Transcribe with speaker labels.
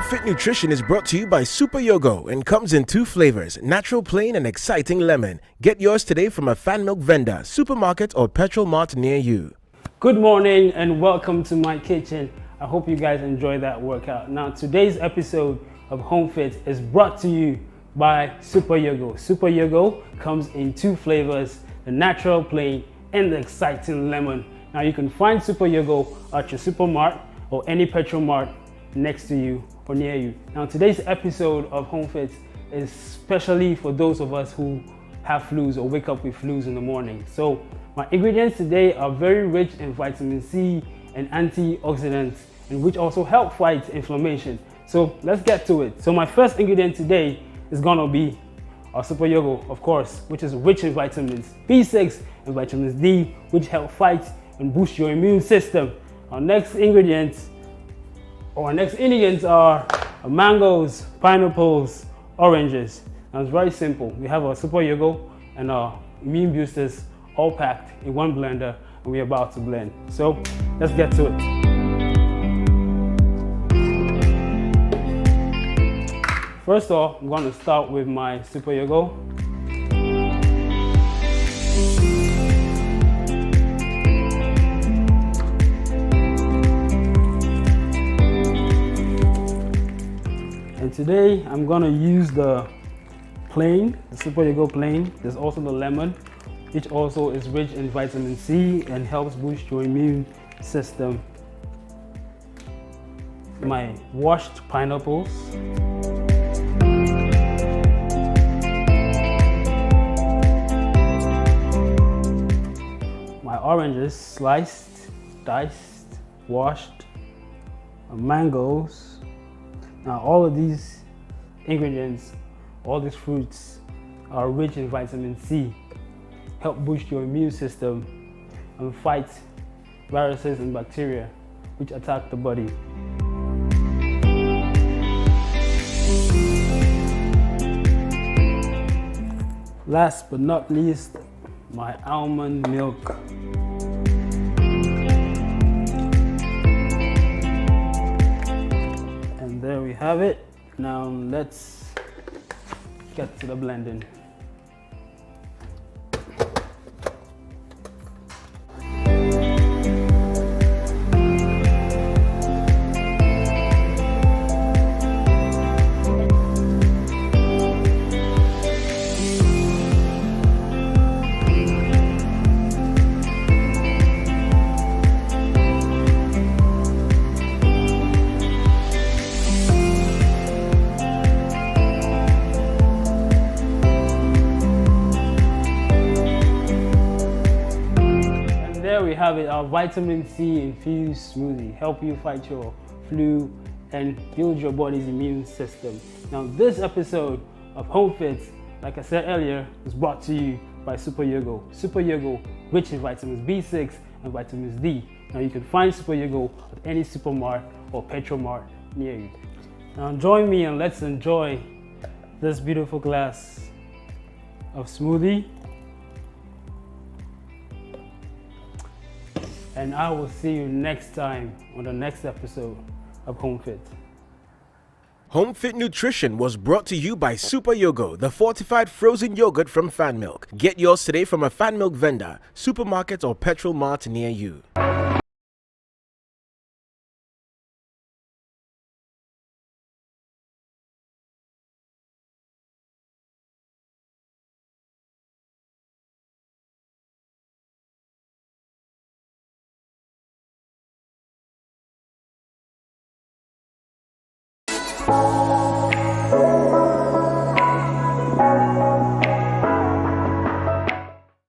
Speaker 1: HOMEFIT NUTRITION is brought to you by Super Yogo and comes in 2 flavors, natural plain and exciting lemon. Get yours today from a fan milk vendor, supermarket or petrol mart near you.
Speaker 2: Good morning and welcome to my kitchen. I hope you guys enjoyed that workout. Now today's episode of HOMEFIT is brought to you by Super Yogo. Super Yogo comes in 2 flavors, the natural plain and the exciting lemon. Now you can find Super Yogo at your supermarket or any petrol mart next to you or near you. Now today's episode of HOMEFIT is especially for those of us who have flus or wake up with flus in the morning. So my ingredients today are very rich in vitamin C and antioxidants, and which also help fight inflammation. So let's get to it. So my first ingredient today is gonna be our Super Yogo, of course, which is rich in vitamins B6 and vitamins D, which help fight and boost your immune system. Our next ingredients are mangoes, pineapples, oranges. Now it's very simple. We have our Super Yogo and our immune boosters all packed in one blender, and we're about to blend. So let's get to it. First off, I'm going to start with my Super Yogo. And today I'm going to use the Super Yogo plain. There's also the lemon, which also is rich in vitamin C and helps boost your immune system. My washed pineapples. My oranges, sliced, diced, washed. Mangoes. Now all of these ingredients, all these fruits are rich in vitamin C, help boost your immune system and fight viruses and bacteria which attack the body. Last but not least, my almond milk. And there we have it. Now let's get to the blending. There we have it, our vitamin C infused smoothie. Help you fight your flu and build your body's immune system. Now this episode of HOMEFIT, like I said earlier, was brought to you by Super Yogo. Super Yogo, rich in vitamins B6 and vitamins D. Now you can find Super Yogo at any supermarket or petrol mart near you. Now join me and let's enjoy this beautiful glass of smoothie. And I will see you next time on the next episode of HOMEFIT.
Speaker 1: HOMEFIT NUTRITION was brought to you by Super Yogo, the fortified frozen yogurt from Fan Milk. Get yours today from a Fan Milk vendor, supermarket or petrol mart near you.